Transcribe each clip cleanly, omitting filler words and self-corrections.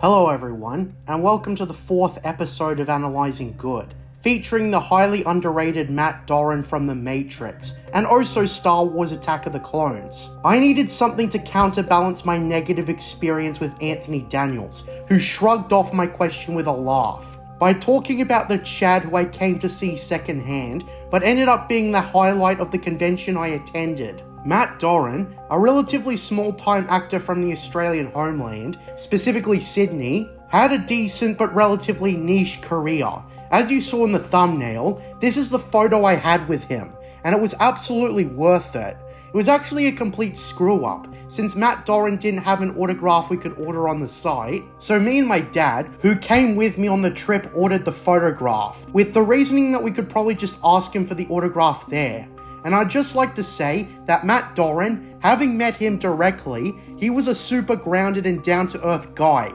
Hello everyone, and welcome to the 4th episode of Analyzing Good, featuring the highly underrated Matt Doran from The Matrix, and also Star Wars Attack of the Clones. I needed something to counterbalance my negative experience with Anthony Daniels, who shrugged off my question with a laugh, by talking about the Chad who I came to see secondhand, but ended up being the highlight of the convention I attended. Matt Doran, a relatively small-time actor from the Australian homeland, specifically Sydney, had a decent but relatively niche career. As you saw in the thumbnail, this is the photo I had with him, and it was absolutely worth it. It was actually a complete screw-up, since Matt Doran didn't have an autograph we could order on the site, so me and my dad, who came with me on the trip, ordered the photograph, with the reasoning that we could probably just ask him for the autograph there. And I'd just like to say that Matt Doran, having met him directly, he was a super grounded and down-to-earth guy.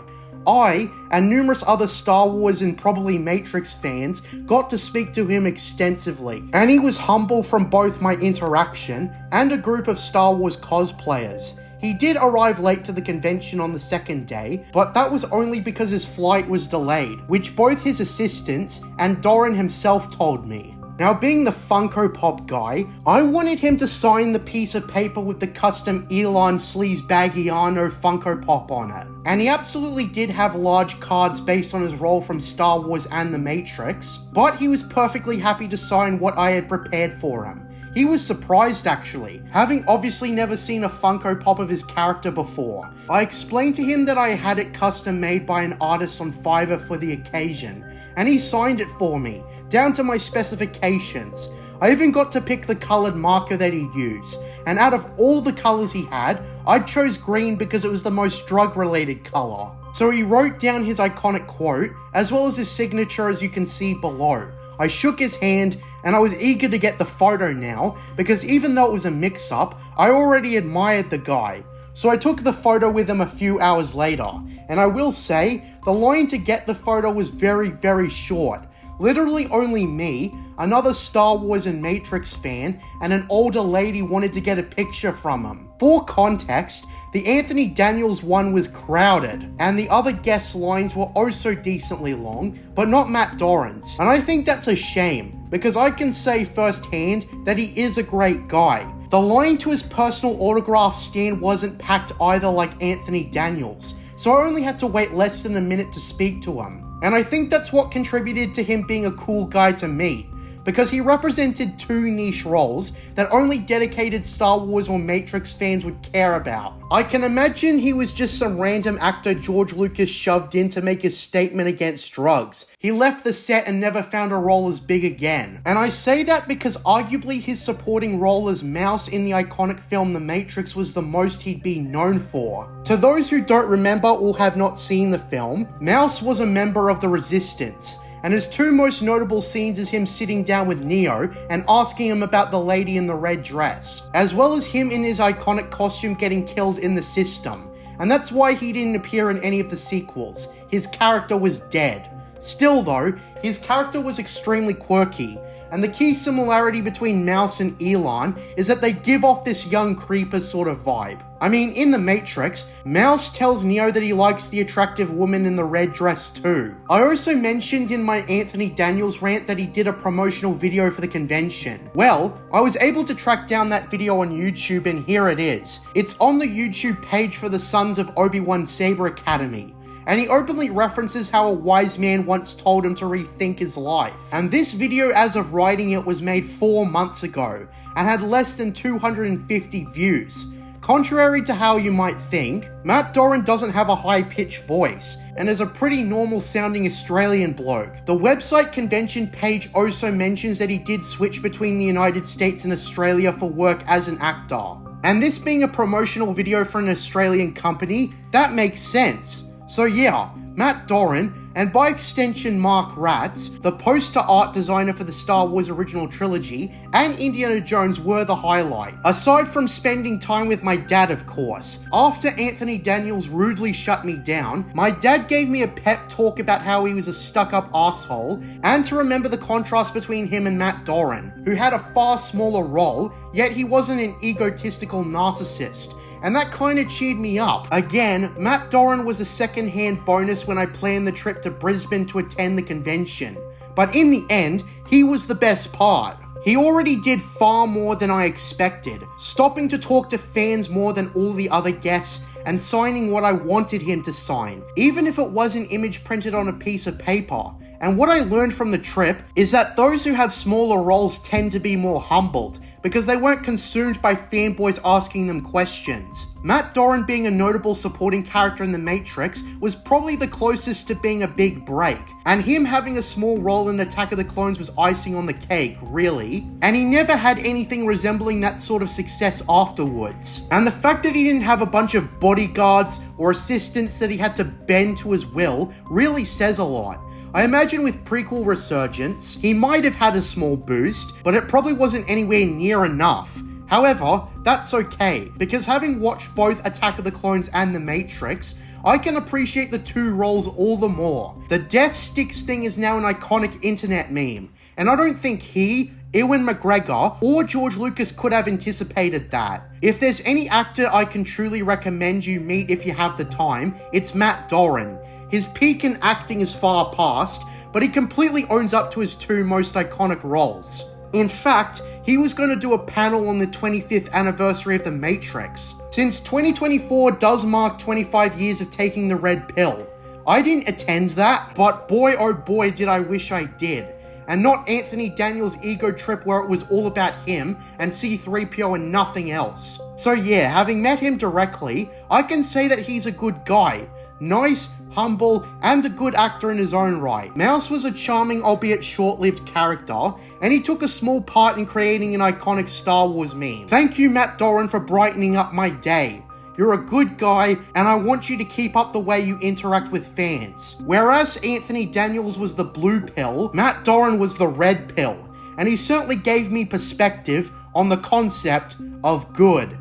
I, and numerous other Star Wars and probably Matrix fans, got to speak to him extensively. And he was humble from both my interaction and a group of Star Wars cosplayers. He did arrive late to the convention on the second day, but that was only because his flight was delayed, which both his assistants and Doran himself told me. Now, being the Funko Pop guy, I wanted him to sign the piece of paper with the custom Elan Sleazebaggano Funko Pop on it. And he absolutely did have large cards based on his role from Star Wars and The Matrix, but he was perfectly happy to sign what I had prepared for him. He was surprised actually, having obviously never seen a Funko Pop of his character before. I explained to him that I had it custom made by an artist on Fiverr for the occasion, and he signed it for me, down to my specifications. I even got to pick the coloured marker that he'd use, and out of all the colours he had, I chose green because it was the most drug-related colour. So he wrote down his iconic quote, as well as his signature as you can see below. I shook his hand, and I was eager to get the photo now, because even though it was a mix-up, I already admired the guy. So I took the photo with him a few hours later, and I will say, the line to get the photo was very short. Literally only me, another Star Wars and Matrix fan, and an older lady wanted to get a picture from him. For context, the Anthony Daniels one was crowded, and the other guest lines were also decently long, but not Matt Doran's. And I think that's a shame, because I can say firsthand that he is a great guy. The line to his personal autograph stand wasn't packed either like Anthony Daniels, so I only had to wait less than a minute to speak to him. And I think that's what contributed to him being a cool guy to meet, because he represented two niche roles that only dedicated Star Wars or Matrix fans would care about. I can imagine he was just some random actor George Lucas shoved in to make his statement against drugs. He left the set and never found a role as big again. And I say that because arguably his supporting role as Mouse in the iconic film The Matrix was the most he'd be known for. To those who don't remember or have not seen the film, Mouse was a member of the Resistance, and his two most notable scenes is him sitting down with Neo and asking him about the lady in the red dress, as well as him in his iconic costume getting killed in the system. And that's why he didn't appear in any of the sequels. His character was dead. Still though, his character was extremely quirky, and the key similarity between Mouse and Elan is that they give off this young creeper sort of vibe. I mean, in The Matrix, Mouse tells Neo that he likes the attractive woman in the red dress too. I also mentioned in my Anthony Daniels rant that he did a promotional video for the convention. Well, I was able to track down that video on YouTube, and here it is. It's on the YouTube page for the Sons of Obi-Wan Saber Academy, and he openly references how a wise man once told him to rethink his life. And this video, as of writing it, was made 4 months ago, and had less than 250 views. Contrary to how you might think, Matt Doran doesn't have a high-pitched voice, and is a pretty normal-sounding Australian bloke. The website convention page also mentions that he did switch between the United States and Australia for work as an actor. And this being a promotional video for an Australian company, that makes sense. So yeah, Matt Doran, and by extension Mark Ratz, the poster art designer for the Star Wars original trilogy, and Indiana Jones were the highlight. Aside from spending time with my dad, of course. After Anthony Daniels rudely shut me down, my dad gave me a pep talk about how he was a stuck-up asshole, and to remember the contrast between him and Matt Doran, who had a far smaller role, yet he wasn't an egotistical narcissist, and that kinda cheered me up. Again, Matt Doran was a second-hand bonus when I planned the trip to Brisbane to attend the convention. But in the end, he was the best part. He already did far more than I expected, stopping to talk to fans more than all the other guests and signing what I wanted him to sign, even if it was an image printed on a piece of paper. And what I learned from the trip is that those who have smaller roles tend to be more humbled, because they weren't consumed by fanboys asking them questions. Matt Doran being a notable supporting character in The Matrix was probably the closest to being a big break, and him having a small role in Attack of the Clones was icing on the cake, really. And he never had anything resembling that sort of success afterwards. And the fact that he didn't have a bunch of bodyguards or assistants that he had to bend to his will really says a lot. I imagine with prequel resurgence, he might have had a small boost, but it probably wasn't anywhere near enough. However, that's okay, because having watched both Attack of the Clones and The Matrix, I can appreciate the two roles all the more. The Death Sticks thing is now an iconic internet meme, and I don't think he, Ewan McGregor, or George Lucas could have anticipated that. If there's any actor I can truly recommend you meet if you have the time, it's Matt Doran. His peak in acting is far past, but he completely owns up to his two most iconic roles. In fact, he was going to do a panel on the 25th anniversary of The Matrix, since 2024 does mark 25 years of taking the red pill. I didn't attend that, but boy oh boy did I wish I did. And not Anthony Daniels' ego trip where it was all about him and C-3PO and nothing else. So yeah, having met him directly, I can say that he's a good guy. Nice, humble, and a good actor in his own right. Mouse was a charming, albeit short-lived character, and he took a small part in creating an iconic Star Wars meme. Thank you, Matt Doran, for brightening up my day. You're a good guy, and I want you to keep up the way you interact with fans. Whereas Anthony Daniels was the blue pill, Matt Doran was the red pill, and he certainly gave me perspective on the concept of good.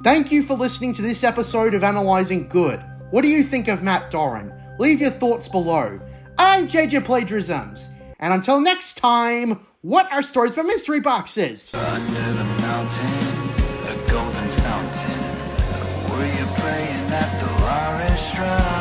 Thank you for listening to this episode of Analyzing Good. What do you think of Matt Doran? Leave your thoughts below. I'm JJ Plagiarisms, and until next time, what are stories about mystery boxes? Under the mountain, a golden fountain, were you praying at the Larish shrine?